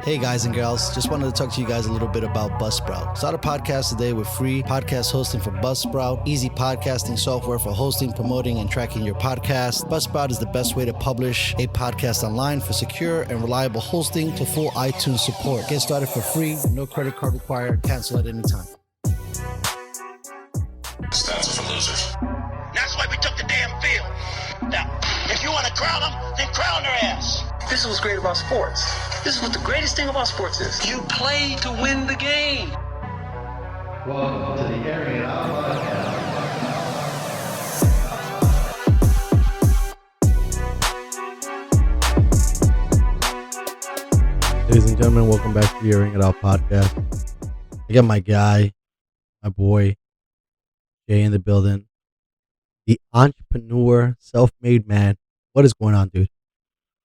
Hey guys and girls, just wanted to talk to you guys a little bit about Buzzsprout. Start a podcast today with free podcast hosting for Buzzsprout, easy podcasting software for hosting, promoting, and tracking your podcast. Buzzsprout is the best way to publish a podcast online for secure and reliable hosting to full iTunes support. Get started for free, no credit card required, cancel at any time. Stats for losers. That's why we took the damn field. Now, if you want to crown them, then crown their ass. This is what's great about sports. This is what the greatest thing about sports is. You play to win the game. Welcome to the Airin podcast. Ladies and gentlemen, welcome back to the Airing It Out podcast. I got my guy, my boy, Jay in the building. The entrepreneur, self-made man. What is going on, dude?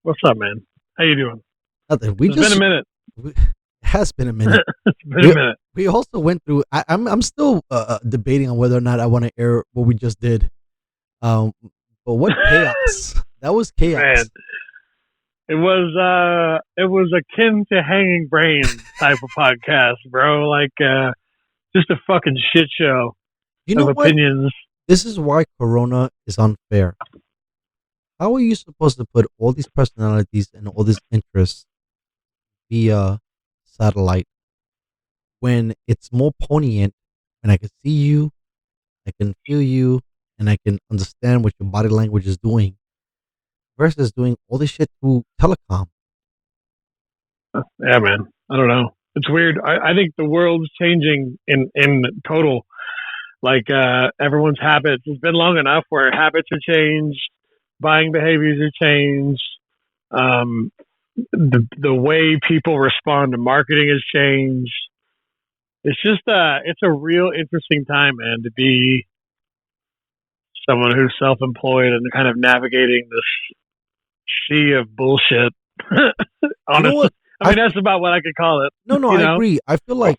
What's up, man? How you doing? Nothing. It's been a minute. It has been a minute. It's been a minute. We also went through. I'm still debating on whether or not I want to air what we just did. But what chaos! That was chaos. Man, it was akin to Hanging Brain type of podcast, bro. Like just a fucking shit show You know of what? opinions. This is why Corona is unfair. How are you supposed to put all these personalities and all this interest via satellite when it's more poignant, when I can see you, I can feel you, and I can understand what your body language is doing versus doing all this shit through telecom? Yeah, man. I don't know. It's weird. I think the world's changing in total. Like everyone's habits. It's been long enough where habits are changed, buying behaviors are changed. The way people respond to marketing has changed. It's just it's a real interesting time, man, to be someone who's self-employed and kind of navigating this sea of bullshit. Honestly, I mean that's about what I could call it. No, I agree. I feel like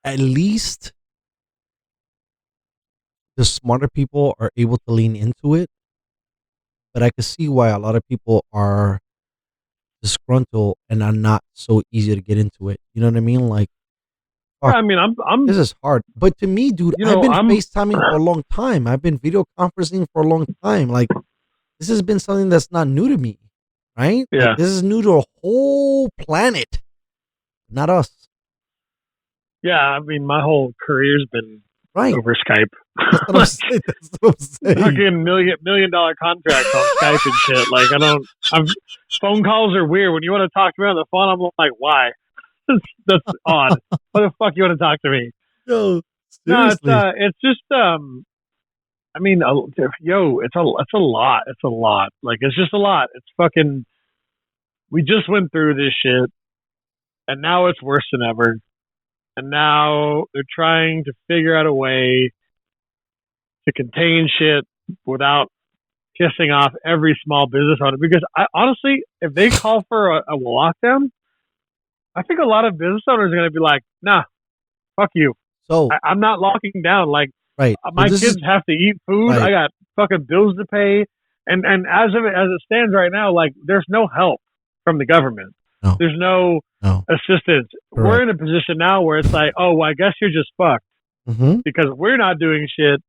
at least the smarter people are able to lean into it, but I can see why a lot of people are disgruntled and are not so easy to get into it. You know what I mean? Like, I mean, I'm. This is hard, but to me, dude, I've been FaceTiming for a long time. I've been video conferencing for a long time. Like, this has been something that's not new to me, right? Yeah. Like, this is new to a whole planet, not us. Yeah, I mean, my whole career's been over Skype. That's what I'm saying. That's what I'm saying. Fucking $1 million contracts on Skype and shit. Like, phone calls are weird. When you want to talk to me on the phone, I'm like, why? That's odd. Why the fuck you want to talk to me? Yo, seriously. No, it's just, I mean, it's a lot. It's a lot. Like, it's just a lot. It's fucking, we just went through this shit, and now it's worse than ever. And now they're trying to figure out a way to contain shit without pissing off every small business owner. Because honestly, if they call for a lockdown, I think a lot of business owners are going to be like, nah, fuck you. So I'm not locking down. Like, right. My kids have to eat food. Right. I got fucking bills to pay. And as it stands right now, like, there's no help from the government. No. There's no assistance. Correct. We're in a position now where it's like, oh, well, I guess you're just fucked because we're not doing shit.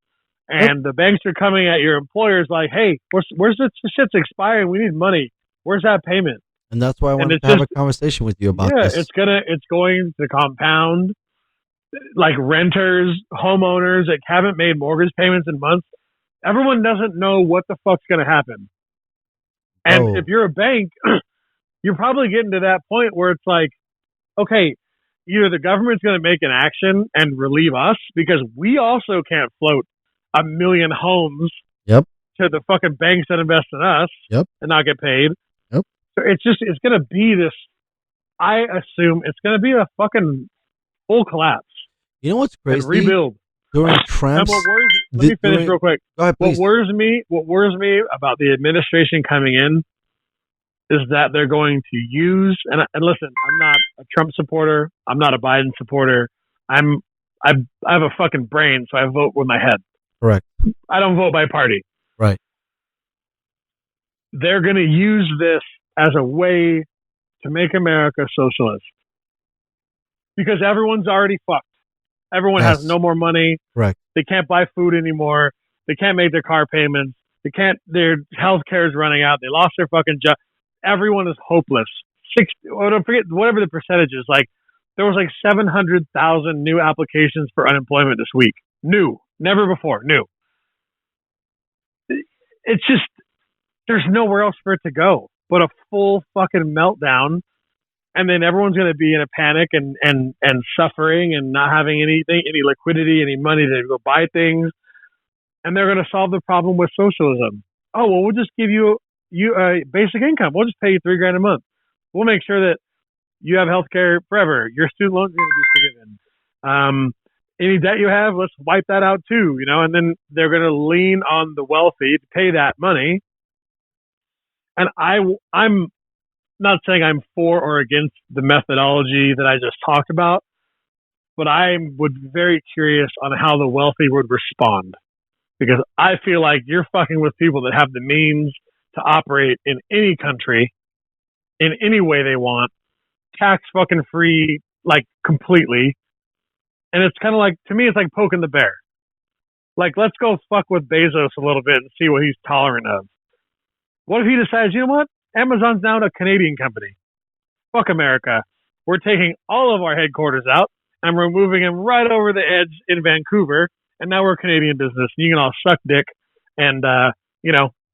And the banks are coming at your employers like, hey, where's this shit's expiring? We need money. Where's that payment? And that's why I wanted to have a conversation with you about this. Yeah, it's going to compound. Like renters, homeowners that haven't made mortgage payments in months. Everyone doesn't know what the fuck's going to happen. And if you're a bank, you're probably getting to that point where it's like, okay, either the government's going to make an action and relieve us because we also can't float 1 million homes to the fucking banks that invest in us and not get paid. So it's going to be this, I assume it's going to be a fucking full collapse. You know what's crazy? And rebuild. During Trump's... Let me finish real quick. Go ahead, please. What worries me about the administration coming in is that they're going to use, and listen, I'm not a Trump supporter. I'm not a Biden supporter. I have a fucking brain, so I vote with my head. Correct. I don't vote by party. Right. They're going to use this as a way to make America socialist because everyone's already fucked. Everyone has no more money. Correct. They can't buy food anymore. They can't make their car payments. They can't. Their health care is running out. They lost their fucking job. Everyone is hopeless. Don't forget whatever the percentage is. Like there was like 700,000 new applications for unemployment this week. New, never before. New. It's just there's nowhere else for it to go but a full fucking meltdown, and then everyone's going to be in a panic and suffering and not having any liquidity, any money to go buy things, and they're going to solve the problem with socialism. Oh well, we'll just give you a basic income. We'll just pay you $3,000 a month. We'll make sure that you have health care forever. Your student loans are going to be forgiven. Any debt you have, let's wipe that out too, and then they're going to lean on the wealthy to pay that money. And I'm not saying I'm for or against the methodology that I just talked about, but I would be very curious on how the wealthy would respond, because I feel like you're fucking with people that have the means to operate in any country in any way they want, tax fucking free, like completely. And it's kind of like, to me, it's like poking the bear. Like, let's go fuck with Bezos a little bit and see what he's tolerant of. What if he decides, you know what? Amazon's now a Canadian company. Fuck America. We're taking all of our headquarters out and we're moving them right over the edge in Vancouver. And now we're a Canadian business. You can all suck dick. And,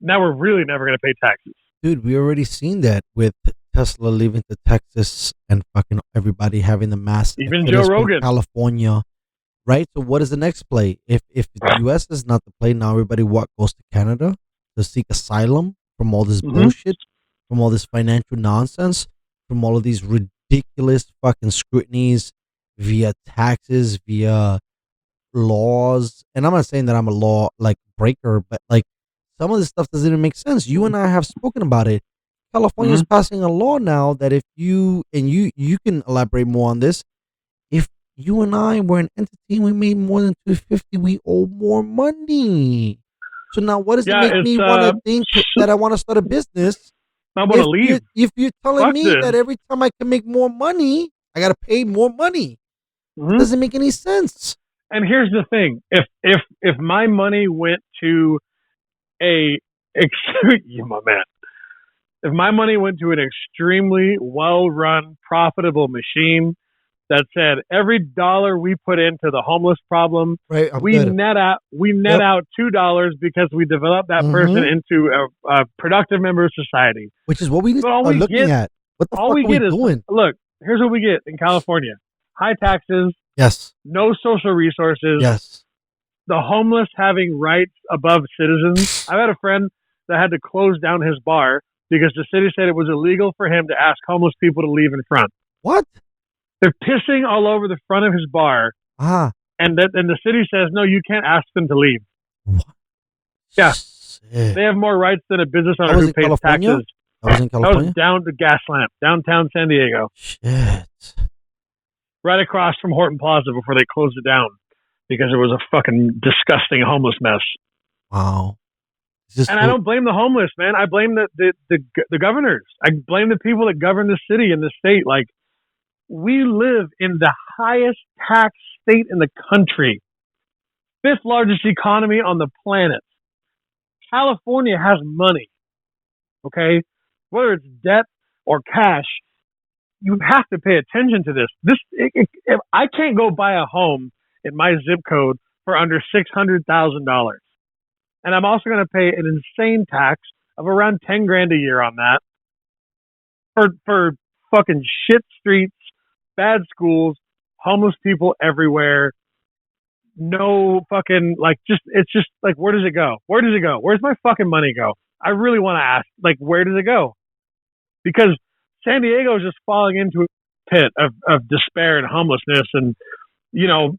now we're really never going to pay taxes. Dude, we already seen that with Tesla leaving to Texas and fucking everybody having the mass. Even Joe Rogan. California. Right? So what is the next play? If the U.S. is not the play, now everybody goes to Canada to seek asylum from all this bullshit, from all this financial nonsense, from all of these ridiculous fucking scrutinies via taxes, via laws. And I'm not saying that I'm a law like breaker, but like some of this stuff doesn't even make sense. You and I have spoken about it. California is passing a law now that if you can elaborate more on this, if you and I were an entity, we made more than $250, we owe more money. So now, what does it make me want to think that I want to start a business? I want to leave. If you're telling Fuck me this. that every time I can make more money, I got to pay more money. It doesn't make any sense. And here's the thing: if my money went to my man, if my money went to an extremely well-run, profitable machine that said every dollar we put into the homeless problem, right, we net out $2 because we developed that person into a productive member of society. Which is what we are looking at. What the fuck are we doing? Look, here's what we get in California: high taxes, yes, no social resources, yes, the homeless having rights above citizens. I've had a friend that had to close down his bar because the city said it was illegal for him to ask homeless people to leave in front. What? They're pissing all over the front of his bar, and the city says, no, you can't ask them to leave. What? Yeah. Shit. They have more rights than a business owner who pays taxes. I was in California? That was down to Gaslamp, downtown San Diego. Shit. Right across from Horton Plaza before they closed it down because it was a fucking disgusting homeless mess. Wow. And I don't blame the homeless, man. I blame the governors. I blame the people that govern the city and the state. Like, we live in the highest tax state in the country, 5th largest economy on the planet. California has money, okay? Whether it's debt or cash, you have to pay attention to this. If I can't go buy a home in my zip code for under $600,000, and I'm also going to pay an insane tax of around $10,000 a year on that for fucking shit streets, bad schools, homeless people everywhere. No fucking, it's just like, where does it go? Where does it go? Where's my fucking money go? I really want to ask, where does it go? Because San Diego is just falling into a pit of despair and homelessness, and,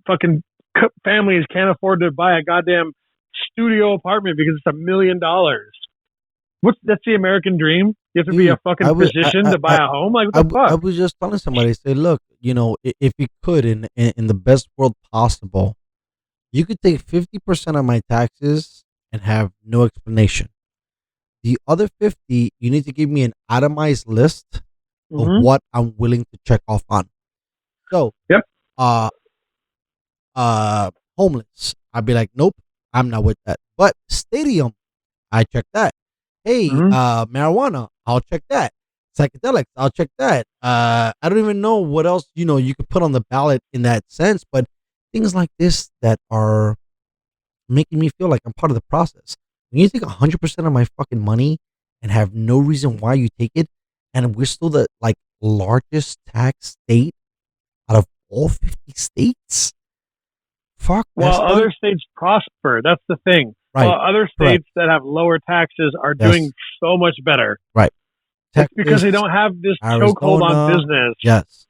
fucking families can't afford to buy a goddamn studio apartment because it's $1 million. That's the American dream? You have to be a fucking physician to buy a home? Like, what the fuck? I was just telling somebody, say, look, if you could, in the best world possible, you could take 50% of my taxes and have no explanation. The other 50, you need to give me an itemized list of Mhm. what I'm willing to check off on. So, Yep. uh, homeless, I'd be like, nope, I'm not with that. But stadium, I check that. Hey, Mhm. marijuana, I'll check that. Psychedelics, I'll check that. I don't even know what else you could put on the ballot in that sense, but things like this that are making me feel like I'm part of the process. When you take 100% of my fucking money and have no reason why you take it, and we're still the like largest tax state out of all 50 states. Fuck, While that's other states prosper, that's the thing. right. While other Correct. states that have lower taxes are Yes. doing so much better. Right. It's because they Texas, don't have this chokehold on Arizona. business. Yes.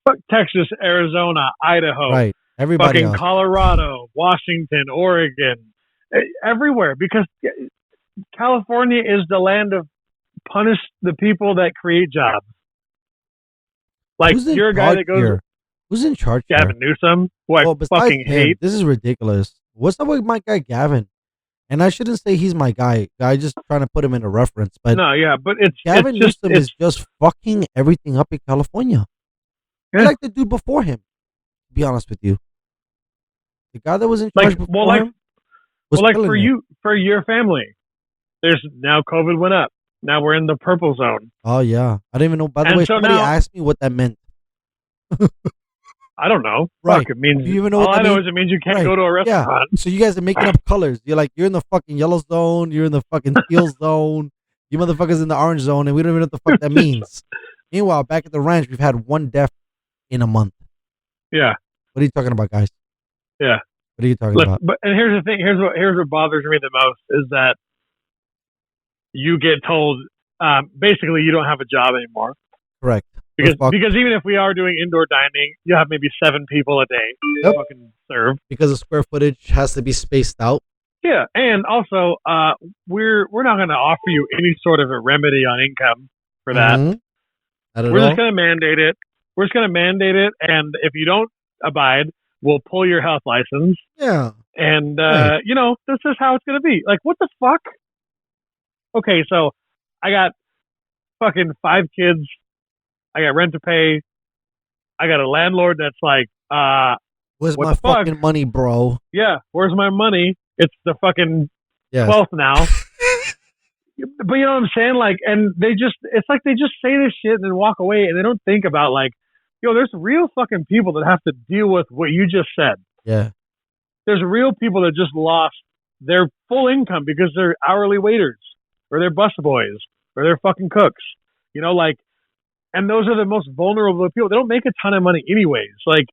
Fuck Texas, Arizona, Idaho, Right. Everybody fucking else. Colorado, Washington, Oregon, everywhere. Because California is the land of punish the people that create jobs. Like, Who's in you're a guy charge that goes, here? Who's in charge here? Gavin Newsom, who I Well, besides fucking him, hate. this is ridiculous. What's up with my guy Gavin? And I shouldn't say he's my guy. I just trying to put him in a reference, but No, yeah, but it's Gavin it's just Newsom is just fucking everything up in California. I Yeah. like the dude before him. To be honest with you, the guy that was in charge like before him was killing for it. you, for your family. There's now COVID went up. Now we're in the purple zone. Oh yeah, I didn't even know. By the And way, so somebody now- asked me what that meant. I don't know. Right. Fuck, it means Do you even know all what I that know means? is it means you can't Right. go to a Yeah. restaurant. So you guys are making up colors. You're in the fucking yellow zone. You're in the fucking teal zone. You motherfuckers in the orange zone, and we don't even know what the fuck that means. Meanwhile, back at the ranch, we've had one death in a month. Yeah. What are you talking about, guys? Yeah. What are you talking Look, about? but and here's the thing. Here's what bothers me the most is that you get told basically you don't have a job anymore. Correct. Because Fuck. even if we are doing indoor dining, you have maybe 7 people a day Yep. to fucking serve. Because the square footage has to be spaced out. Yeah, and also we're not going to offer you any sort of a remedy on income for that. Mhm. Not at We're all. just going to mandate it. We're just going to mandate it, and if you don't abide, we'll pull your health license. Yeah. And Right. this is how it's going to be. Like, what the fuck? Okay, so I got fucking 5 kids. I got rent to pay. I got a landlord that's like, Where's what my the fuck? fucking money, bro? yeah, where's my money? It's the fucking Yes. 12th now. But you know what I'm saying? Like, and it's like they just say this shit and then walk away and they don't think about like, there's real fucking people that have to deal with what you just said. Yeah. There's real people that just lost their full income because they're hourly waiters or they're bus boys or they're fucking cooks. And those are the most vulnerable people. They don't make a ton of money anyways. Like,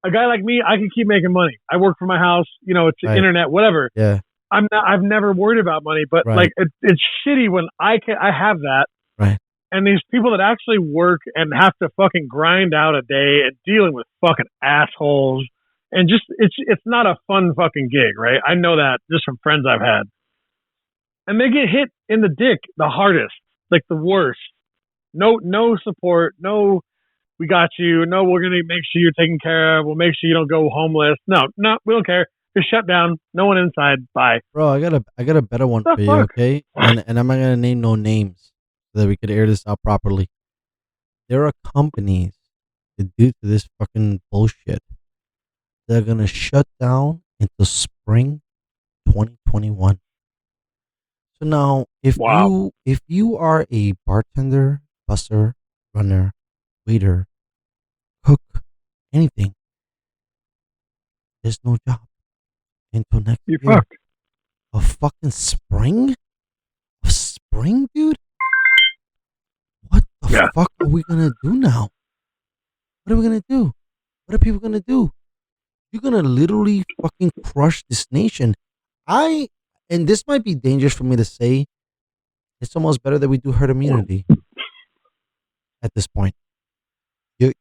a guy like me, I can keep making money. I work from my house, it's Right. internet, whatever. Yeah. I've never worried about money, but Right. like it's shitty when I have that. Right. And these people that actually work and have to fucking grind out a day and dealing with fucking assholes and just it's not a fun fucking gig, right? I know that just from friends I've had. And they get hit in the dick the hardest, like the worst. No support, no we got you, no we're gonna make sure you're taken care of, we'll make sure you don't go homeless. No, we don't care. Just shut down. No one inside. Bye. Bro, I got a better one The for you, fuck? okay? And I'm not gonna name no names so that we could air this out properly. There are companies that due to this fucking bullshit, they're gonna shut down into spring 2021. So now, Wow. if you are a bartender, busser, runner, waiter, cook, anything, there's no job until next You year. fucked. A fucking spring? A spring, dude? What the Yeah. fuck are we gonna do now? What are we gonna do? What are people gonna do? You're gonna literally fucking crush this nation. And this might be dangerous for me to say, it's almost better that we do herd immunity at this point. You're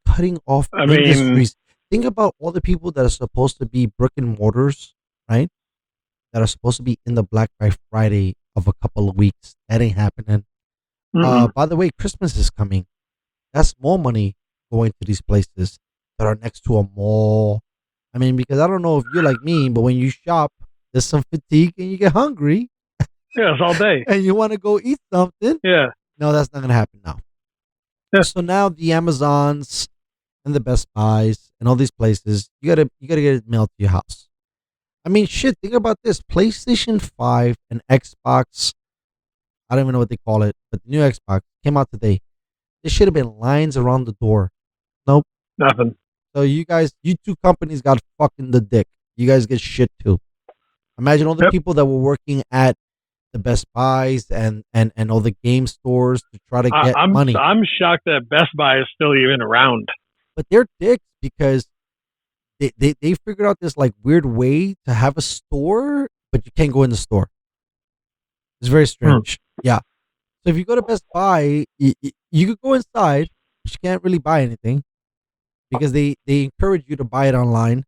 cutting off I mean- industries. Think about all the people that are supposed to be brick and mortars, right? That are supposed to be in the Black Friday of a couple of weeks. That ain't happening. By the way, Christmas is coming. That's more money going to these places that are next to a mall. I mean, because I don't know if you're like me, but when you shop, there's some fatigue and you get hungry Yeah, it's all day. and you want to go eat something. Yeah. No, that's not gonna happen now. Yeah. So now the Amazons and the Best Buys and all these places, you gotta get it mailed to your house. I mean, shit. Think about this: PlayStation 5 and Xbox. I don't even know what they call it, but the new Xbox came out today. There should have been lines around the door. Nope. Nothing. So you guys, you two companies got fucking the dick. You guys get shit too. Imagine all the Yep. people that were working at the Best Buys and all the game stores to try to get I'm money. I'm shocked that Best Buy is still even around. But they're dicks because they figured out this like weird way to have a store, but you can't go in the store. It's very strange. Yeah. So if you go to Best Buy, you could go inside, but you can't really buy anything because they encourage you to buy it online,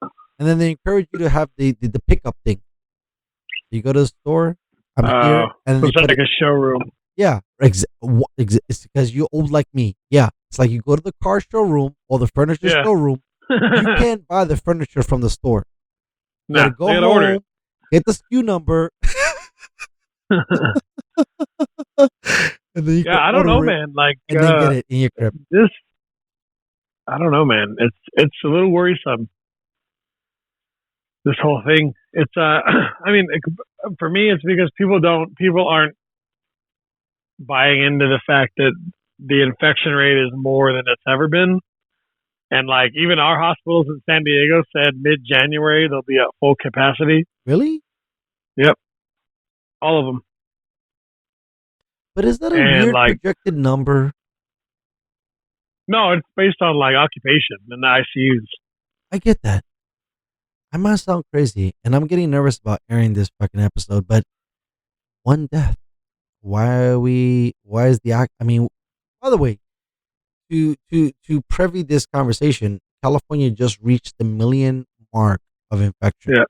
and then they encourage you to have the pickup thing. You go to the store, I'm here, and then they It's put like it, a showroom. yeah, it's because you're old like me. Yeah, it's like you go to the car showroom or the furniture Yeah. showroom. You can't buy the furniture from the store. You Nah, gotta go they gotta home, order it. get the SKU number, and then you can Yeah, I don't know, order it man. Like and then get it in your crib. this, I don't know, man. It's a little worrisome. This whole thing. It's I mean, for me, it's because people aren't buying into the fact that the infection rate is more than it's ever been. And like even our hospitals in San Diego said mid-January they'll be at full capacity. Really? Yep, all of them. But is that a And, weird like- projected number? No, it's based on like occupation in the ICUs. I get that. I might sound crazy, and I'm getting nervous about airing this fucking episode, but one death. Why is I mean, by the way, to preview this conversation, California just reached the 1,000,000 mark of infection. Yeah.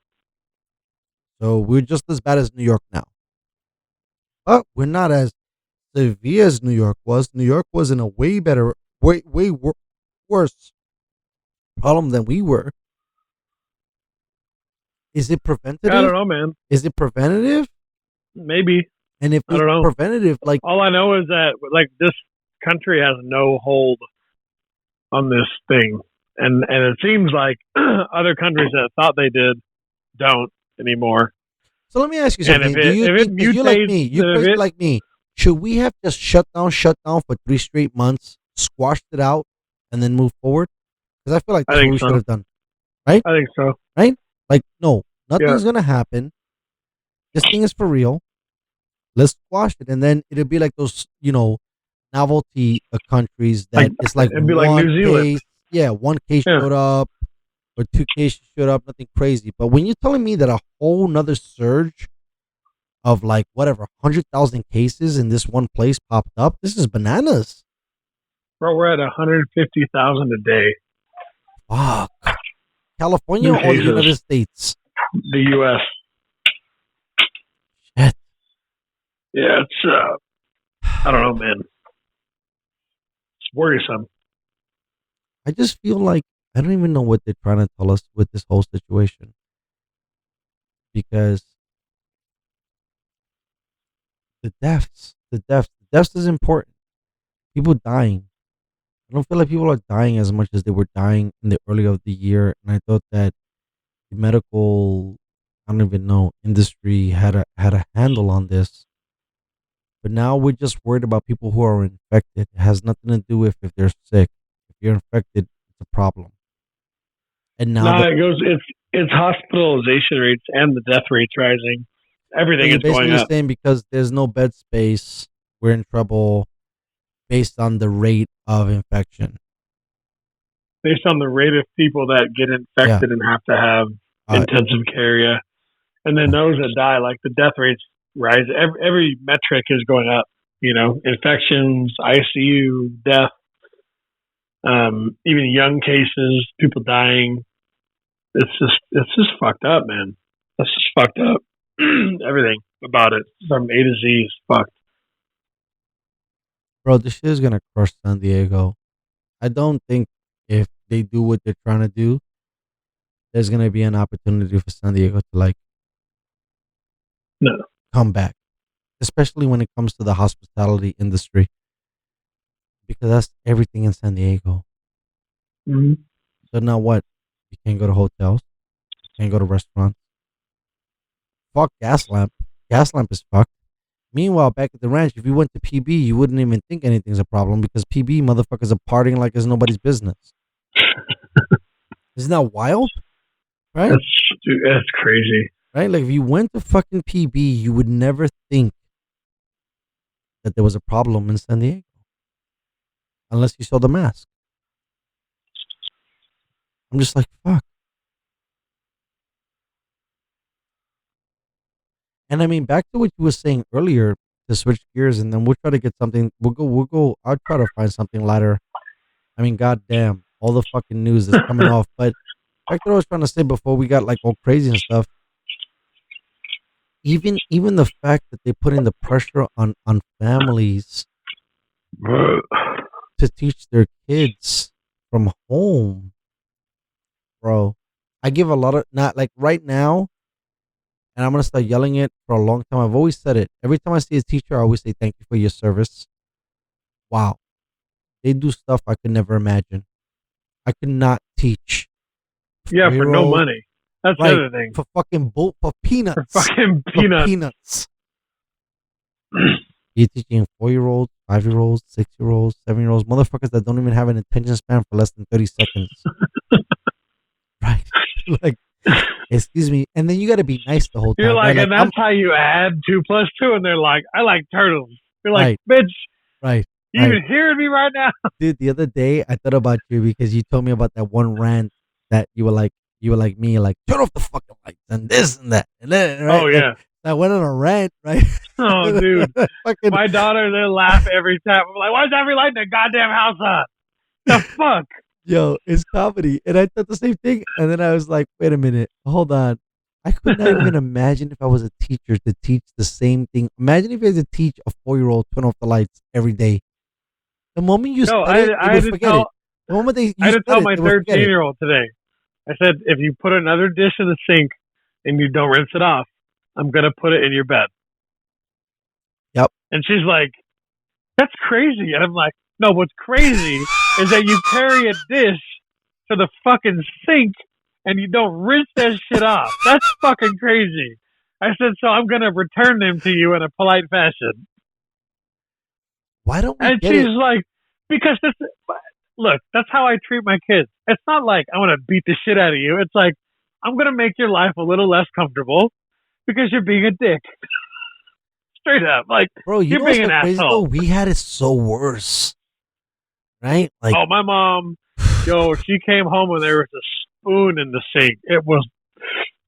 So we're just as bad as New York now. But we're not as severe as New York was. New York was in a way worse problem than we were. Is it preventative? I don't know, man. Is it preventative? Maybe. And if I it's don't know. preventative, like All I know is that like this country has no hold on this thing, and it seems like other countries that thought they did don't anymore. so, let me ask you And something. if Do it- you if it think 'cause you're like mutates, me? You're if crazy it- like me. Should we have just shut down for 3 straight months, squashed it out, and then move forward? Because I feel like I that's what think we so. should have done. I think so. Like, no, nothing's gonna happen. This thing is for real. Let's squash it, and then it'll be like those, novelty countries that Like, it's like it'd be like one New Zealand. case, yeah, one case Yeah. showed up, or 2 cases showed up, nothing crazy. But when you're telling me that a whole nother surge of like whatever 100,000 cases in this one place popped up, this is bananas. Bro, we're at 150,000 a day. Fuck. California New or the cases. United States? The U.S. Shit. Yeah, it's I don't know, man. It's worrisome. I just feel like I don't even know what they're trying to tell us with this whole situation. Because the deaths is important. People dying. I don't feel like people are dying as much as they were dying in the early of the year, and I thought that the medical, I don't even know, industry had a handle on this. But now we're just worried about people who are infected. It has nothing to do with if they're sick. If you're infected, it's a problem. And now No, that, it goes. It's hospitalization rates and the death rates rising. Everything you're is going basically up. saying because there's no bed space, we're in trouble based on the rate of infection. Based on the rate of people that get infected and have to have intensive care, yeah. And then those that die, like the death rates rise. Every metric is going up. Infections, ICU, death, even young cases, people dying. It's just fucked up, man. That's just fucked up. Everything about it from A to Z is fucked. Bro, this shit is gonna crush San Diego. I don't think if they do what they're trying to do, there's gonna be an opportunity for San Diego to like No. come back. especially when it comes to the hospitality industry, because that's everything in San Diego. Mhm. So now what? You can't go to hotels. You can't go to restaurants. Fuck Gaslamp. Gaslamp is fucked. Meanwhile, back at the ranch, if you went to PB, you wouldn't even think anything's a problem because PB motherfuckers are partying like it's nobody's business. Isn't that wild? Right? That's crazy. Right? Like if you went to fucking PB, you would never think that there was a problem in San Diego. Unless you saw the mask. I'm just like, fuck. And I mean, back to what you were saying earlier, to switch gears, and then we'll try to get something. We'll go. I'll try to find something lighter. I mean, goddamn, all the fucking news that's coming off. But back to what I was trying to say before we got like all crazy and stuff. Even the fact that they put in the pressure on families to teach their kids from home, bro. I give a lot of not like right now. And I'm going to start yelling it for a long time. I've always said it. Every time I see a teacher, I always say, thank you for your service. Wow. They do stuff I could never imagine. I could not teach. Yeah, for no money. That's right, the other thing. For fucking for peanuts. For fucking peanuts. For peanuts. You're teaching 4-year-olds, 5-year-olds, 6-year-olds, 7-year-olds, motherfuckers that don't even have an attention span for less than 30 seconds. Right. Like, excuse me. And then you got to be nice the whole time. You're like, right? and that's how you add 2 + 2. And they're like, I like turtles. You're like, right. bitch. Right. You even hearing me right now? Dude, the other day I thought about you because you told me about that one rant that you were like me, like, turn off the fucking lights and this and that. And then, right? Oh, yeah. I went on a rant, right? Oh, dude. Fucking, my daughter, they laugh every time. I'm like, why is every light in the goddamn house on? The fuck? Yo, it's comedy. And I thought the same thing. And then I was like, wait a minute. Hold on. I could not even imagine if I was a teacher to teach the same thing. Imagine if you had to teach a 4-year-old turn off the lights every day. The moment you said it, they would forget it. The moment I had to tell my 13-year-old today. I said, if you put another dish in the sink and you don't rinse it off, I'm going to put it in your bed. Yep. And she's like, that's crazy. And I'm like, no, what's crazy is that you carry a dish to the fucking sink and you don't rinse that shit off. That's fucking crazy. I said, so I'm going to return them to you in a polite fashion. Why don't we and get she's it? like, because this, look, that's how I treat my kids. It's not like I want to beat the shit out of you. It's like, I'm going to make your life a little less comfortable because you're being a dick. Straight up. Like, bro, you're being an crazy, asshole. though? We had it so worse. Right? Like, oh, my mom, yo, she came home and there was a spoon in the sink. It was,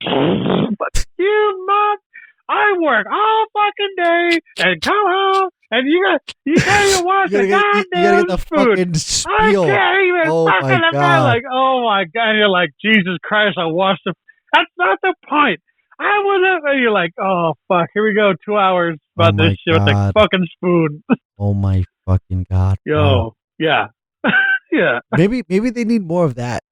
but you mom, I work all fucking day and come home and you can't even wash the goddamn the spoon. Fucking spiel. I can't even fucking imagine. Like, oh my god! And you're like, Jesus Christ! I washed the. That's not the point. I wasn't. And you're like, oh fuck! Here we go. 2 hours about this shit with the fucking spoon. Oh my fucking god! Yo, bro. Yeah, yeah. Maybe they need more of that.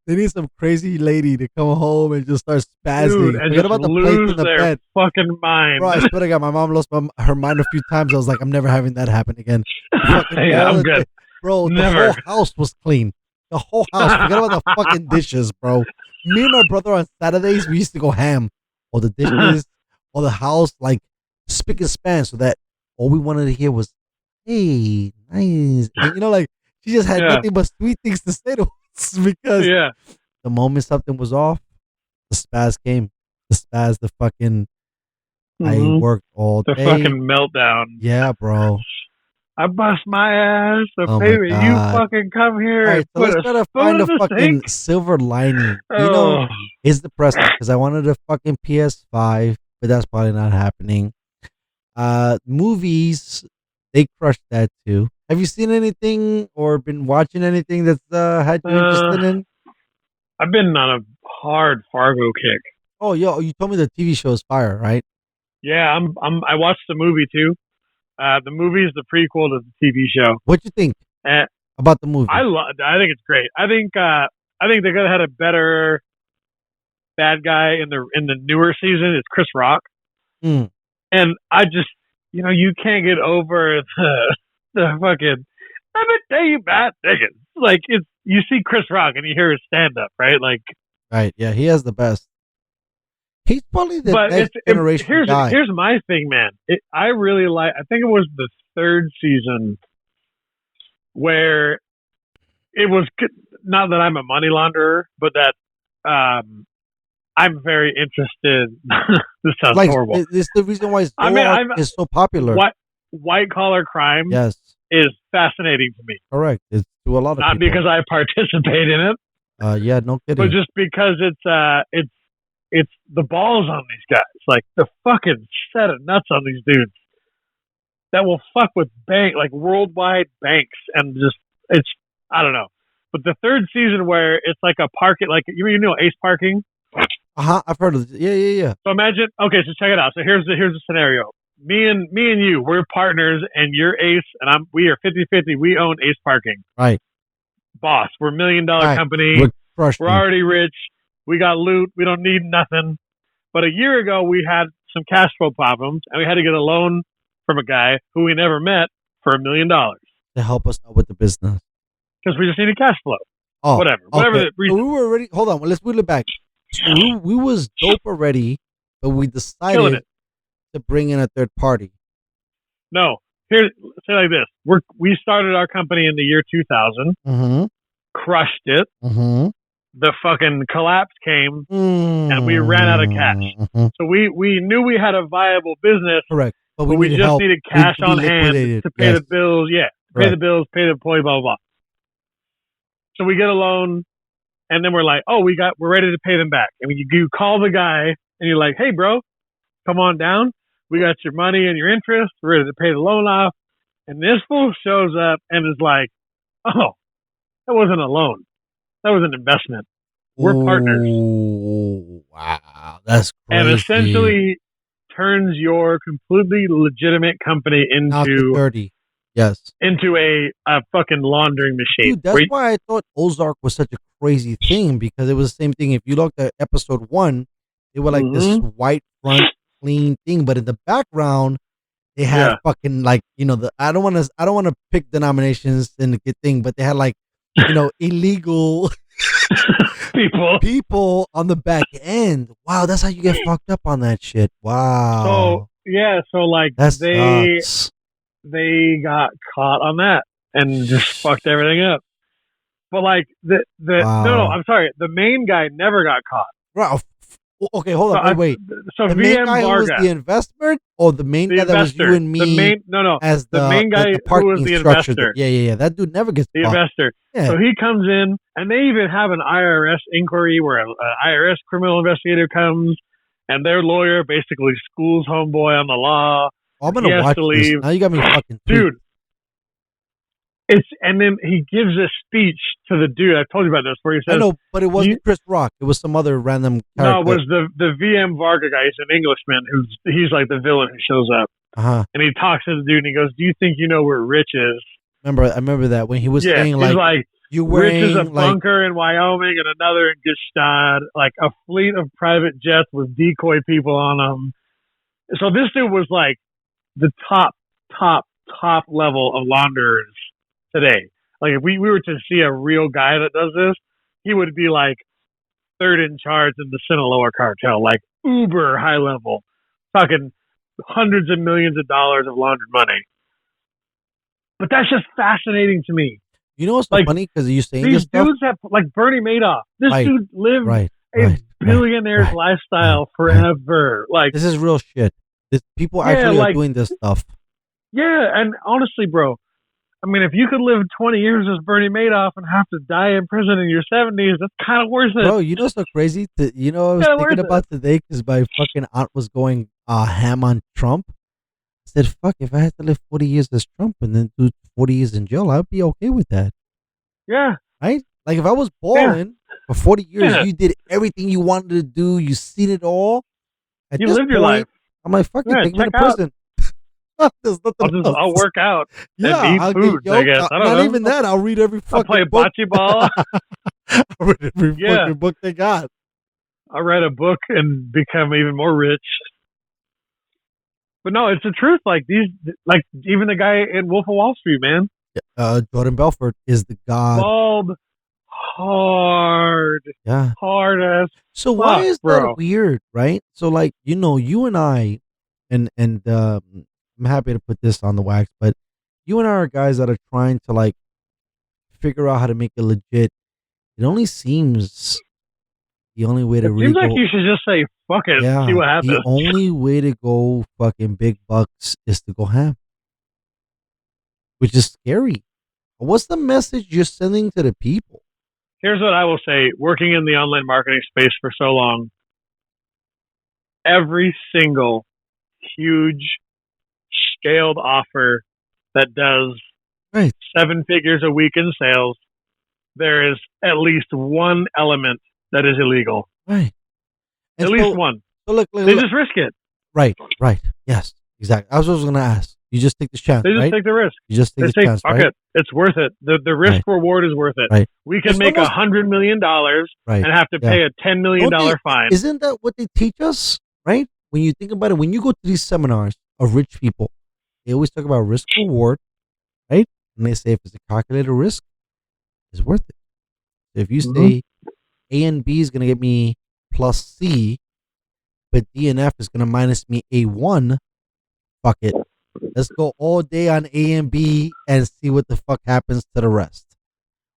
They need some crazy lady to come home and just start spazzing. Dude, and forget about the plates in the bed. Fucking mind. Bro, I swear to God, my mom lost her mind a few times. I was like, I'm never having that happen again. Yeah, I'm good. Bro, never. The whole house was clean. The whole house. Forget about the fucking dishes, bro. Me and my brother on Saturdays, we used to go ham. All the dishes, all the house, like spick and span, so that all we wanted to hear was, hey, nice. And, like, she just had nothing but sweet things to say to us because the moment something was off, the spaz came. The fucking, I worked all day. The fucking meltdown. Yeah, bro. I bust my ass. So baby, you fucking come here and so let's try to find a fucking silver lining. It's depressing because I wanted a fucking PS5, but that's probably not happening. Movies, they crushed that too. Have you seen anything or been watching anything that's had you interested in? I've been on a hard Fargo kick. Oh, yo, you told me the TV show is fire, right? Yeah, I watched the movie too. The movie is the prequel to the TV show. What you think about the movie? I think it's great. I think they could have had a better bad guy in the newer season. It's Chris Rock. Mm. And I just, you can't get over the fucking. Let me tell you about tickets. Like you see Chris Rock and you hear his stand up, right? Like, right, yeah, he has the best. He's probably the but next generation guy. Here's my thing, man. I really like. I think it was the third season where it was not that I'm a money launderer, but that I'm very interested. This sounds horrible. It's the reason why Zolak is so popular. White collar crime, yes, is fascinating to me. Correct. It's to a lot of not people. because I participate in it. Yeah, no kidding. But just because it's the balls on these guys, like the fucking set of nuts on these dudes that will fuck with worldwide banks, and just I don't know. But the third season where it's like a parking, like you know Ace Parking. I've heard of it. Yeah. So imagine, okay, so check it out. So here's the scenario. Me and you, we're partners, and you're Ace, and we are 50-50. We own Ace Parking. Right. Boss, we're $1 million company. We're already rich. We got loot. We don't need nothing. But a year ago, we had some cash flow problems, and we had to get a loan from a guy who we never met for $1 million to help us out with the business because we just needed cash flow. Oh, whatever the reason. So we were already. Hold on. Let's wheel it back. So we was dope already, but we decided to bring in a third party. No, here, say like this: we started our company in the year 2000, crushed it. The fucking collapse came, and we ran out of cash. So we knew we had a viable business, correct? But we just needed cash on hand to pay the bills. Yeah, pay the bills, pay the employee, blah blah blah. So we get a loan. And then we're like, oh, we're ready to pay them back. And you call the guy and you're like, hey, bro, come on down. We got your money and your interest. We're ready to pay the loan off. And this fool shows up and is like, oh, that wasn't a loan. That was an investment. We're partners. Wow. That's crazy. And essentially turns your completely legitimate company into 30. Yes. Into a fucking laundering machine. Dude, that's why I thought Ozark was such a crazy thing, because it was the same thing. If you looked at episode 1, they were like this white front clean thing, but in the background they had fucking I don't want to pick denominations in the good thing, but they had illegal people on the back end. Wow, that's how you get fucked up on that shit. Wow. So they got caught on that and just fucked everything up. But no, I'm sorry. The main guy never got caught. Right. Okay, hold on. Wait. So the VM main guy Varga, who was the investor, or the main guy that was you and me? As the main guy who was the investor. Yeah. That dude never gets the caught. investor. Yeah. So he comes in, and they even have an IRS inquiry where an IRS criminal investigator comes, and their lawyer basically schools homeboy on the law. I'm gonna watch this. Now you got me fucking dude. And then he gives a speech to the dude. I told you about this, where he says, I know, but it wasn't Chris Rock. It was some other random character. No, it was the VM Varga guy. He's an Englishman he's like the villain who shows up. And he talks to the dude and he goes, "Do you think you know where Rich is?" I remember that when he was saying he's like you Rich is a bunker in Wyoming and another in Gestad, like a fleet of private jets with decoy people on them. So this dude was like the top level of launderers today. Like if we were to see a real guy that does this, he would be like third in charge in the Sinaloa cartel, like uber high level, talking hundreds of millions of dollars of laundered money. But that's just fascinating to me. You know what's so funny? Because you saying these this stuff? dudes have, like Bernie Madoff. This dude lived a billionaire's lifestyle forever. Like this is real shit. People actually are doing this stuff. Yeah, and honestly, bro, I mean, if you could live 20 years as Bernie Madoff and have to die in prison in your 70s, that's kind of worth it. Bro, you know what's so crazy? I was thinking about today because my fucking aunt was going ham on Trump. I said, fuck, if I had to live 40 years as Trump and then do 40 years in jail, I'd be okay with that. Yeah. Right? Like, if I was balling for 40 years, you did everything you wanted to do, you seen it all. You lived your life. I'm like, fuck it, take me to prison. I'll work out. Yeah, and eat food, I guess. I don't know. Not even that. I'll read every fucking I'll play book. bocce ball. I'll read every fucking book they got. I'll write a book and become even more rich. But no, it's the truth. Like even the guy in Wolf of Wall Street, man, Jordan Belfort is the god. bald, hard as. So why fuck, is bro. that weird, right? So like, you and I, and I'm happy to put this on the wax, but you and I are guys that are trying to like figure out how to make it legit. It only seems the only way to It really seems like go, you should just say fuck it, yeah, see what happens. the only way to go fucking big bucks is to go ham, which is scary. What's the message you're sending to the people? Here's what I will say: working in the online marketing space for so long, every single huge scaled offer that does Right. 7 figures a week in sales, there is at least one element that is illegal. Right. And At least one. So look, They just risk it. right. Yes, exactly. I was going to ask. You just take the chance, They just right? take the risk. You just take They the say, chance, fuck right? it. It's worth it. The risk reward is worth it. Right. We can It's make almost- $100 million Right. and have to pay a $10 million fine. Isn't that what they teach us, right? When you think about it, when you go to these seminars of rich people, they always talk about risk reward, right? And they say if it's a calculated risk, it's worth it. If you say A and B is going to get me plus C, but D and F is going to minus me A1, fuck it. Let's go all day on A and B and see what the fuck happens to the rest.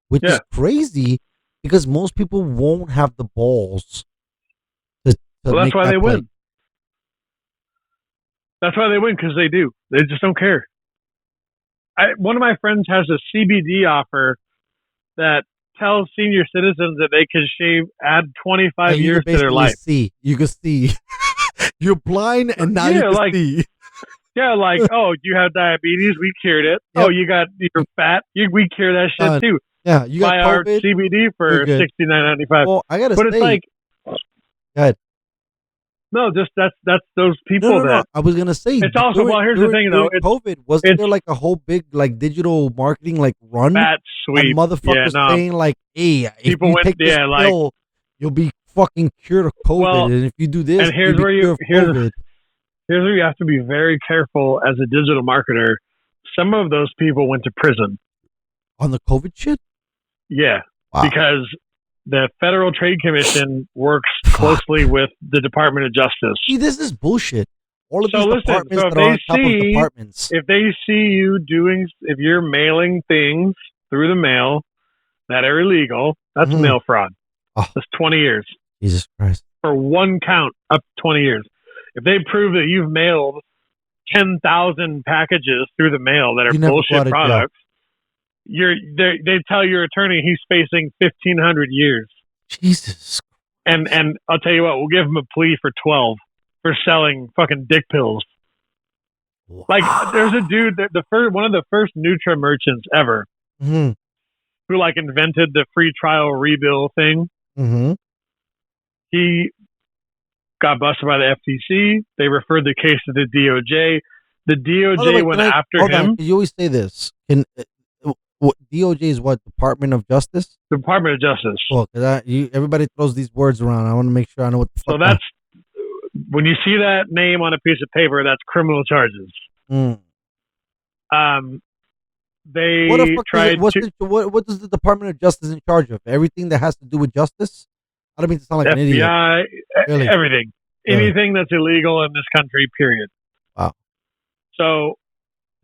Which is crazy because most people won't have the balls to Well, that's make why that they play. win. That's why they win, because they do. They just don't care. One of my friends has a CBD offer that tells senior citizens that they can add 25 And you years can to their basically life. see. You can see. You're blind and now you Yeah, can like- see. Yeah, like, oh, you have diabetes, we cured it. Yep. Oh, you're fat, we cure that shit Done. too. Yeah, you got Buy our COVID. CBD for You're good. $69.95. Well, I gotta But say, it's like, go ahead. no, just that's those people No. that. I was gonna say. It's also, well, here's the thing, though. During COVID, wasn't it's- there like a whole big like digital marketing like run? Fat And sweep. motherfuckers Yeah, no. saying like, "Hey, if People you went- take this yeah, like- pill, you'll be fucking cured of COVID, Well, and if you do this, and here's you'll be where you- cured of here's- COVID." Here's where you have to be very careful as a digital marketer. Some of those people went to prison. On the COVID shit. Yeah, Wow. because the Federal Trade Commission works closely with the Department of Justice. See, this is bullshit. All of So these listen, departments so if that are on they top of see- departments. If they see you if you're mailing things through the mail that are illegal, that's Mhm. mail fraud. Oh. That's 20 years. Jesus Christ. For one count, up to 20 years. If they prove that you've mailed 10,000 packages through the mail that are You never go out bullshit of jail. products, they tell your attorney he's facing 1,500 years. Jesus. And I'll tell you what, we'll give him a plea for 12 for selling fucking dick pills. Like, there's a dude, one of the first Nutra merchants ever, Mm-hmm. who like invented the free trial rebill thing. Mm-hmm. He got busted by the FTC. They referred the case to the DOJ. The DOJ went after him. You always say this. What DOJ is what? Department of Justice? Department of Justice. Well, everybody throws these words around. I want to make sure I know what the fuck. So that's when you see that name on a piece of paper, that's criminal charges. Mm. They What the fuck tried to what is the Department of Justice in charge of? Everything that has to do with justice? I don't mean to sound like an idiot. FBI, Really? everything, Really? anything that's illegal in this country. Period. Wow. So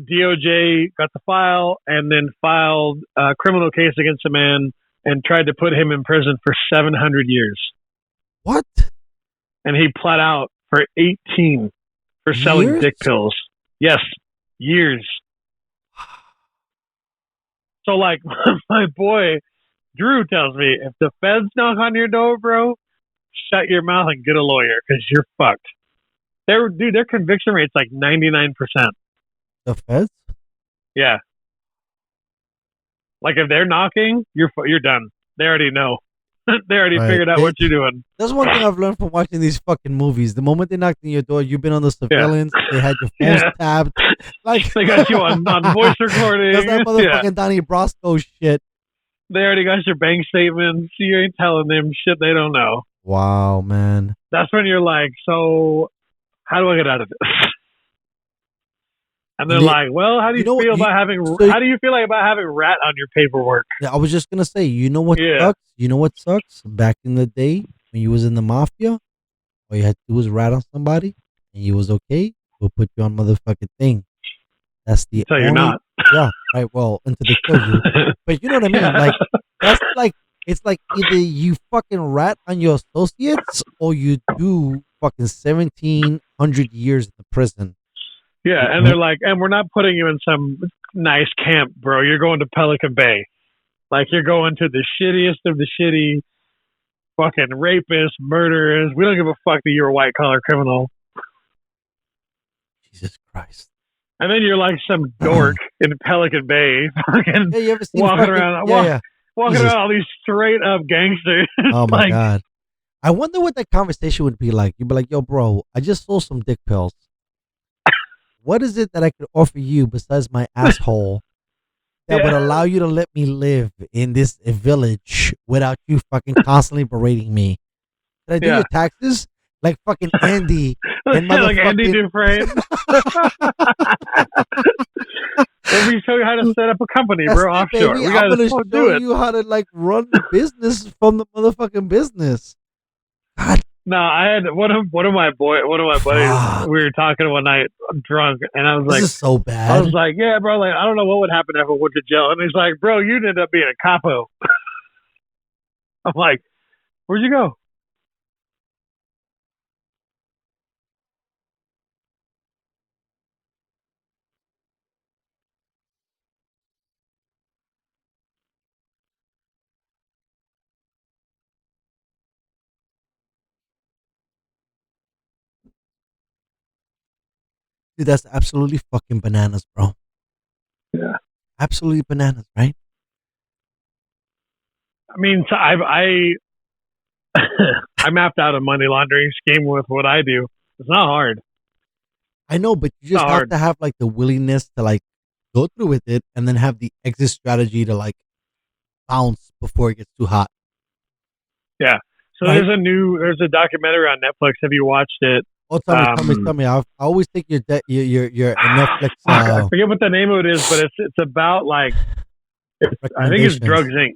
DOJ got the file and then filed a criminal case against a man and tried to put him in prison for 700 years. What? And he pled out for 18 for selling Years? dick pills. Yes, years. So, like, my boy Drew tells me, if the feds knock on your door, bro, shut your mouth and get a lawyer because you're fucked. Their conviction rate's like 99%. The feds? Yeah. Like, if they're knocking, you're done. They already know. They already Right. figured out what you're doing. That's one thing I've learned from watching these fucking movies. The moment they knocked on your door, you've been on the surveillance. They had your phones Yeah. tapped. Like They got you on voice recording. That's that Yeah. motherfucking Donnie Brasco shit. They already got your bank statements. You ain't telling them shit they don't know. Wow, man. That's when you're like, so how do I get out of this? And they're like, "Well, how do you, You know what- feel you- about having? so- how do you feel like about having rat on your paperwork?" I was just gonna say, you know what Yeah. sucks? You know what sucks? Back in the day when you was in the mafia, all you had to do was rat on somebody, and you was okay. We'll put you on motherfucking thing. That's the So only. you're not. Yeah, right. Well, until they kill you. But you know what I mean? Like that's like it's like either you fucking rat on your associates or you do fucking 1,700 years in the prison. Yeah, and they're like, and we're not putting you in some nice camp, bro. You're going to Pelican Bay. Like, you're going to the shittiest of the shitty fucking rapists, murderers. We don't give a fuck that you're a white-collar criminal. Jesus Christ. And then you're like some dork in Pelican Bay, fucking Yeah, you ever seen walking fucking, around, Yeah. walking Jesus. around all these straight-up gangsters. Oh my Like, god. I wonder what that conversation would be like. You'd be like, yo, bro, I just sold some dick pills. What is it that I could offer you besides my asshole that would Yeah. allow you to let me live in this village without you fucking constantly berating me? Did I do Yeah. your taxes? Like fucking Andy. And like Andy motherfucking- Dufresne. Let me show you how to set up a company, That's bro, it, offshore. baby. We I'm gotta gonna do show it. you how to like run the business from the motherfucking business. God, No, I had one of my buddies. Fuck. We were talking one night, drunk, and I was this like, is so I bad. was like, yeah, bro, like I don't know what would happen if I went to jail. And he's like, bro, you'd end up being a capo. I'm like, where'd you go? Dude, that's absolutely fucking bananas, bro. Yeah. Absolutely bananas, right? I mean, so I I mapped out a money laundering scheme with what I do. It's not hard. I know, but you just Not have hard. to have like the willingness to like go through with it and then have the exit strategy to like bounce before it gets too hot. So Right. there's a documentary on Netflix. Have you watched it? Oh, tell me. I always think your Netflix. I forget what the name of it is, but it's about like I think it's Recommendations. Drugs Inc.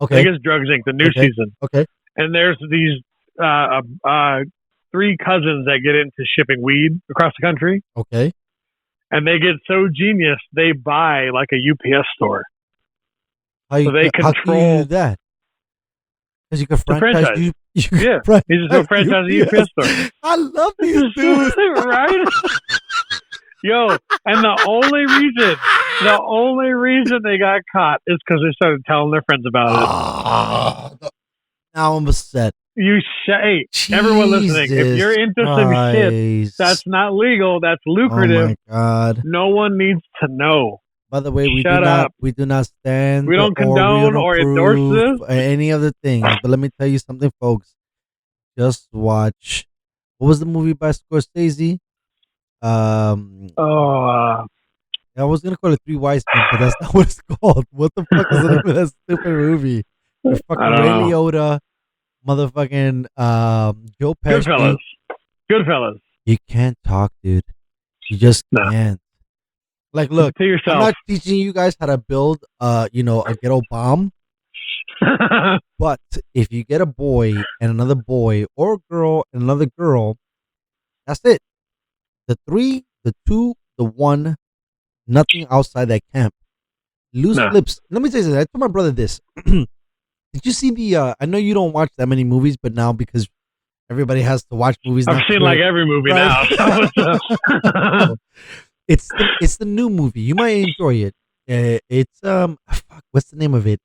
I Okay. think it's Drugs Inc. The new Okay. season. Okay. And there's these three cousins that get into shipping weed across the country, Okay. and they get so genius they buy like a UPS store. How you, So they how can you control- do that? Because you can franchise. franchise. You Yeah, can he's just a franchise UPS store. I love these dudes. Right? Yo, and the only reason they got caught is because they started telling their friends about Ah, now I'm upset. it. Hey, everyone listening, if you're into some shit Christ. that's not legal, that's Oh lucrative, my god. no one needs to know. By the way, we Shut do not up. we do not stand We don't condone or endorse approve this. any other things. But let me tell you something, folks. Just watch. What was the movie by Scorsese? Oh, I was gonna call it Three Wise Men, but that's not what it's called. What the fuck is the name of that stupid movie? With fucking I don't Ray know. Liotta, motherfucking Joe Pesci. Goodfellas. You can't talk, dude. You just No. can't. Like, look, To I'm yourself. not teaching you guys how to build, a ghetto bomb. But if you get a boy and another boy, or a girl and another girl, that's it. The 3, the 2, the 1, nothing outside that camp. Loose No. lips. Let me tell you something. I told my brother this. Did you see the? I know you don't watch that many movies, but now because everybody has to watch movies, I've now seen for- like every movie Right. now. It's the new movie. You might enjoy it. It's fuck, what's the name of it?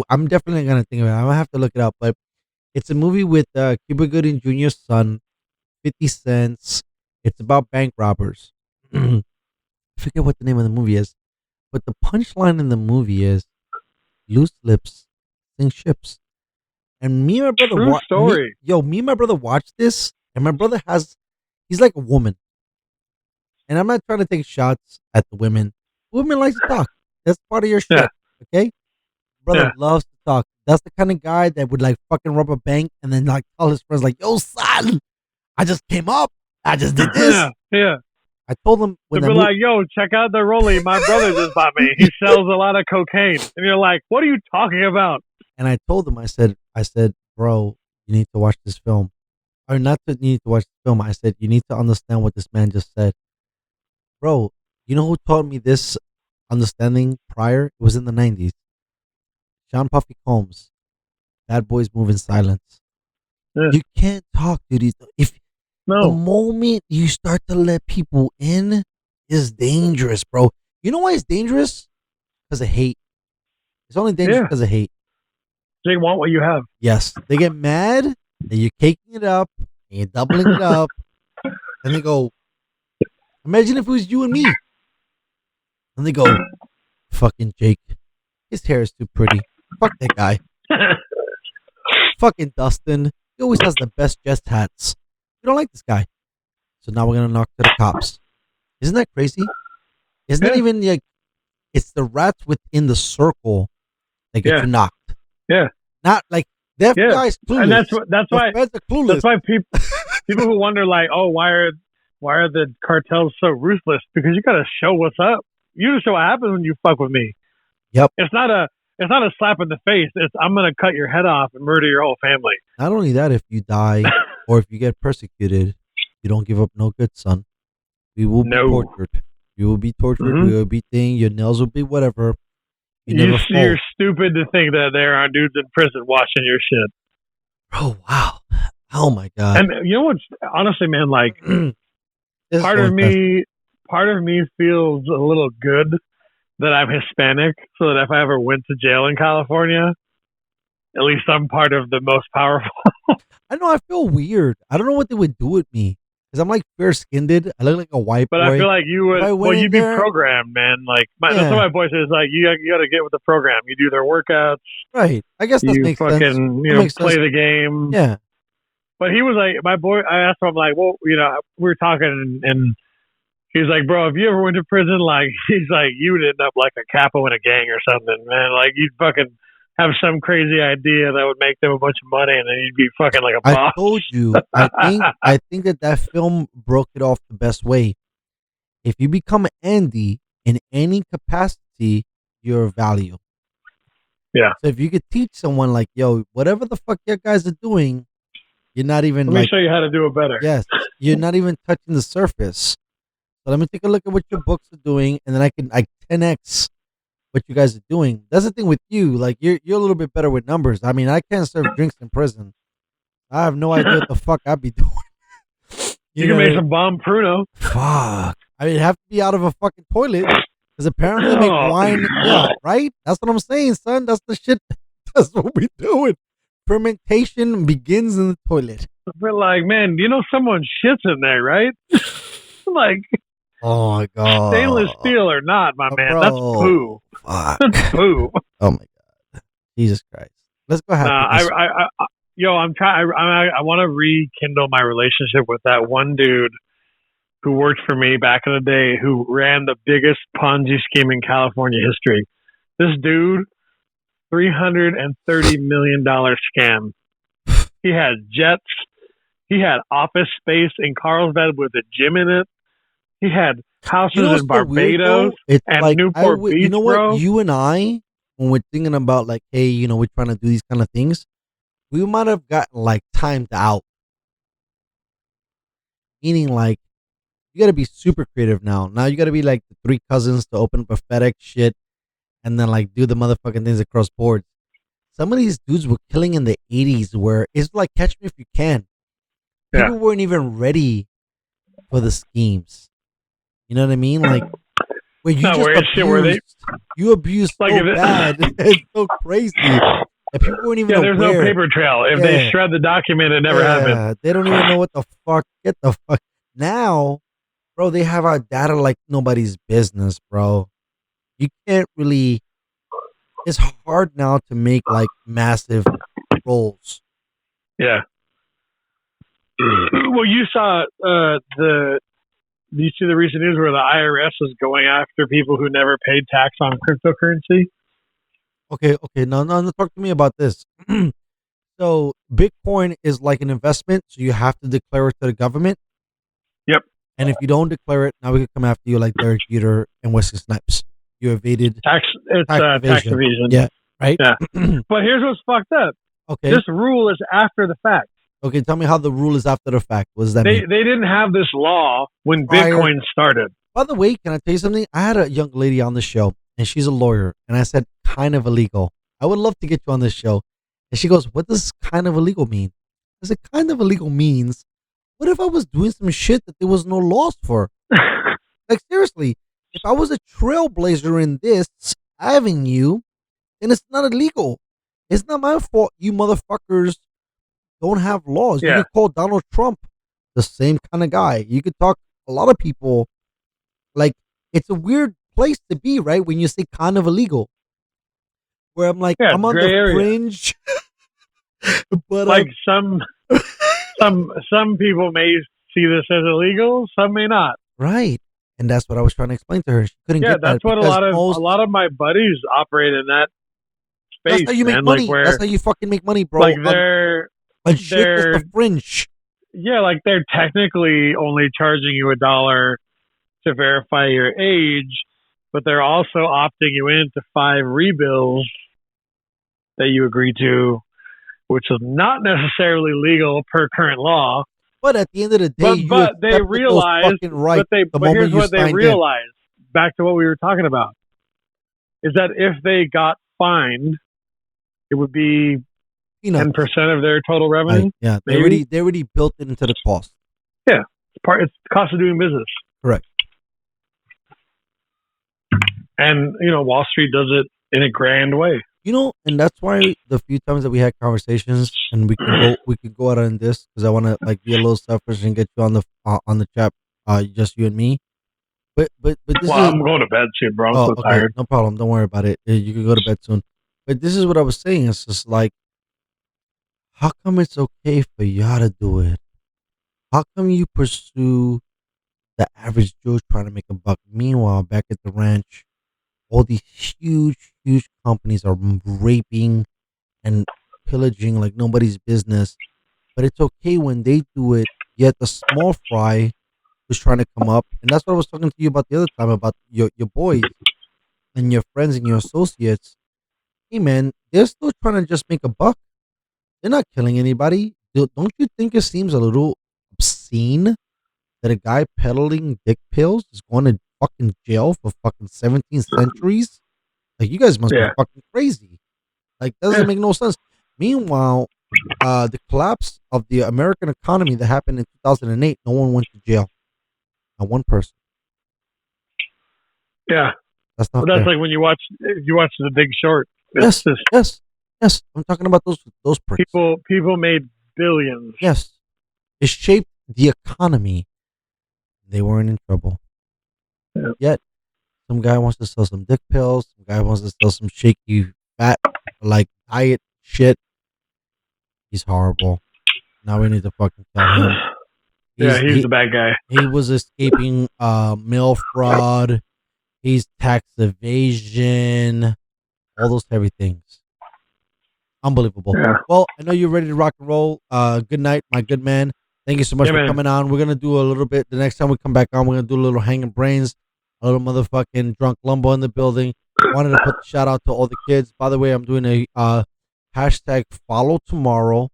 I'm definitely gonna think of it. I'm gonna have to look it up. But it's a movie with Cuba Gooding Jr.'s son, 50 Cents. It's about bank robbers. I forget what the name of the movie is, but the punchline in the movie is loose lips sink ships. And me and my brother, True story. me and my brother watched this, and my brother he's like a woman. And I'm not trying to take shots at the women. Women like to talk. That's part of your shit. Yeah. Okay? Brother Yeah. loves to talk. That's the kind of guy that would like fucking rob a bank and then like tell his friends like, yo, son, I just came up. I just did this. Yeah. I told them when To be like, yo, check out the rollie my brother just bought me. He sells a lot of cocaine. And you're like, what are you talking about? and I told them, I said, bro, you need to watch this film. Or not to need to watch the film. I said, you need to understand what this man just said. Bro, you know who taught me this understanding prior? It was in the 90s. Sean Puffy Combs. Bad Boys Move in Silence. Yeah. You can't talk to these. If the No. moment you start to let people in is dangerous, bro. You know why it's dangerous? Because of hate. It's only dangerous Yeah. because of hate. They want what you have. Yes. They get mad that you're caking it up and you're doubling it up. And they go, imagine if it was you and me. And they go, fucking Jake. His hair is too pretty. Fuck that guy. Fucking Dustin. He always has the best jest hats. We don't like this guy. So now we're going to knock to the cops. Isn't that crazy? Isn't it even like, it's the rats within the circle that get you knocked. Yeah. Not like, the FBI is clueless. And that's why the feds are clueless. That's why people who wonder like, oh, why are the cartels so ruthless? Because you got to show what's up. You just show what happens when you fuck with me. Yep. It's not a slap in the face. It's I'm gonna cut your head off and murder your whole family. Not only that, if you die or if you get persecuted, you don't give up no good, son. We will be tortured. You will be tortured. Mm-hmm. We will be thing. Your nails will be whatever. You're stupid to think that there are dudes in prison watching your shit. Oh wow! Oh my god! And you know what's honestly, man, like part of me feels a little good that I'm Hispanic, so that if I ever went to jail in California, at least I'm part of the most powerful. I know. I feel weird. I don't know what they would do with me because I'm like fair-skinned. I look like a white boy. But I feel like you would. Well, you'd be programmed, man. Like that's what my boy says. Like you got to get with the program. You do their workouts. Right. I guess that makes sense. Play the game. Yeah. But he was like, my boy. I asked him, like, well, we were talking, and he's like, bro, if you ever went to prison, like, he's like, you would end up like a capo in a gang or something, man. Like, you'd fucking have some crazy idea that would make them a bunch of money, and then you'd be fucking like a boss. I told you. I think that film broke it off the best way. If you become Andy in any capacity, you're of value. Yeah. So if you could teach someone like, yo, whatever the fuck you guys are doing, you're not even. Let me show you how to do it better. Yes, you're not even touching the surface. So let me take a look at what your books are doing, and then I can 10x what you guys are doing. That's the thing with you. Like you're a little bit better with numbers. I mean, I can't serve drinks in prison. I have no idea what the fuck I'd be doing. You can make some bomb Pruno. Fuck. I mean, it'd have to be out of a fucking toilet because apparently they make wine. Yeah, right. That's what I'm saying, son. That's the shit. That's what we doing. Fermentation begins in the toilet. We're like, man, someone shits in there, right? Like, oh my god, stainless steel or not, my man, bro. That's poo. Fuck. That's poo. Oh my god, Jesus Christ. Let's go ahead. I want to rekindle my relationship with that one dude who worked for me back in the day, who ran the biggest Ponzi scheme in California history. This dude, $330 million scam. He had jets. He had office space in Carlsbad with a gym in it. He had houses in Barbados and like, Newport Beach, you know what? bro? You and I, when we're thinking about like, hey, we're trying to do these kind of things, we might have gotten like timed out. Meaning like, you got to be super creative now. Now you got to be like the three cousins to open up a FedEx shit and then like do the motherfucking things across boards. Some of these dudes were killing in the 80s where it's like Catch Me If You Can. People weren't even ready for the schemes. You know what I mean? Like, where you you abused like so bad. It's so crazy. And people weren't even aware. There's no paper trail. If they shred the document, it never happened. They don't even know what the fuck. Get the fuck. Now, bro, they have our data like nobody's business, bro. You can't really. It's hard now to make like massive rolls. Yeah. Well, you saw you see the recent news where the IRS is going after people who never paid tax on cryptocurrency. Okay. Now, talk to me about this. So, Bitcoin is like an investment, so you have to declare it to the government. Yep. And if you don't declare it, now we can come after you like Derek Jeter and Wesley Snipes. You evaded Tax evasion. Yeah, right? Yeah. But here's what's fucked up. Okay. This rule is after the fact. Okay, tell me how the rule is after the fact. What does that They mean? didn't have this law when Prior- Bitcoin started. By the way, can I tell you something? I had a young lady on the show, and she's a lawyer, and I said, kind of illegal. I would love to get you on this show. And she goes, what does kind of illegal mean? I said, kind of illegal means, what if I was doing some shit that there was no laws for? Like, seriously, if I was a trailblazer in this avenue, then it's not illegal. It's not my fault you motherfuckers don't have laws. Yeah. You could call Donald Trump the same kind of guy. You could talk a lot of people. Like, it's a weird place to be, right? When you say kind of illegal. Where I'm like, I'm on the gray area. fringe. But Like some people may see this as illegal, some may not. right. And that's what I was trying to explain to her. She couldn't Yeah, get that's that what a because lot of my buddies operate in that space. that's how you make man. money. Like where, That's how you fucking make money, bro. like on they're shit that's the fringe. yeah, like they're technically only charging you $1 to verify your age, but they're also opting you into 5 rebills that you agree to, which is not necessarily legal per current law. But at the end of the day, But they realize, right. but here's what they realize. Back to what we were talking about, is that if they got fined, it would be 10% of their total revenue. Yeah, maybe? they already built it into the cost. Yeah, it's the cost of doing business. Correct. And Wall Street does it in a grand way. And that's why the few times that we had conversations, and we could go out on this because I want to like be a little selfish and get you on the chat, just you and me. But this I'm going to bed soon, bro. I'm so tired. No problem. Don't worry about it. You can go to bed soon. But this is what I was saying. It's just like, how come it's okay for y'all to do it? How come you pursue the average Joe trying to make a buck? Meanwhile, back at the ranch, all these huge companies are raping and pillaging like nobody's business. But it's okay when they do it, yet the small fry who's trying to come up. And that's what I was talking to you about the other time, about your boys and your friends and your associates. Hey, man, they're still trying to just make a buck. They're not killing anybody. Don't you think it seems a little obscene that a guy peddling dick pills is going to fucking jail for fucking 17 centuries? Like, you guys must be fucking crazy. Like, that doesn't make no sense. Meanwhile, the collapse of the American economy that happened in 2008, no one went to jail. Not one person. Yeah. That's not That's fair. like when you watch The Big Short. Yes. I'm talking about those pricks. People made billions. Yes. It shaped the economy. They weren't in trouble. Yeah. Yet, some guy wants to sell some dick pills. Some guy wants to sell some shaky, fat, like diet shit. He's horrible. Now we need to fucking kill him. He's the bad guy. He was escaping mail fraud. He's tax evasion. All those heavy things. Unbelievable. Yeah. Well, I know you're ready to rock and roll. Good night, my good man. Thank you so much for coming on. We're going to do a little bit. The next time we come back on, we're going to do a little hanging brains. A little motherfucking drunk lumbo in the building. Wanted to put the shout out to all the kids. By the way, I'm doing a hashtag follow tomorrow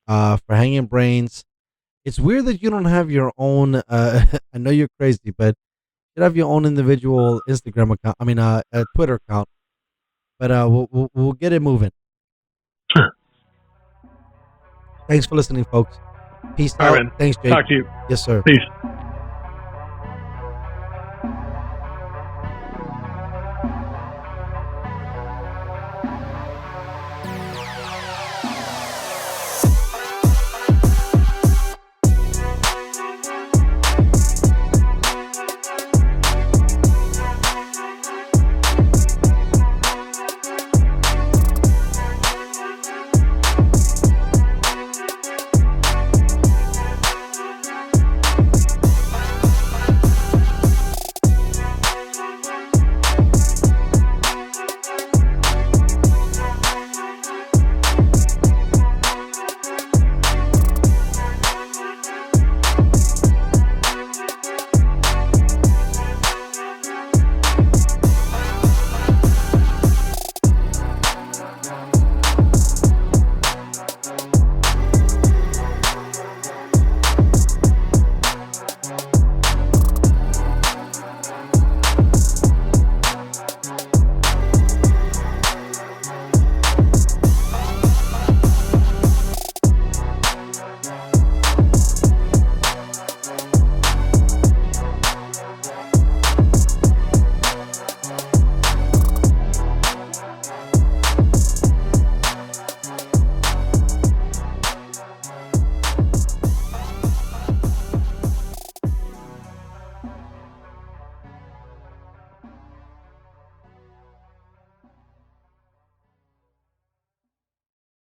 for hanging brains. It's weird that you don't have your own. I know you're crazy, but you should have your own individual Instagram account. I mean, a Twitter account. But we'll get it moving. Thanks for listening, folks. Peace out. Man. Thanks, Jake. Talk to you. Yes, sir. Peace.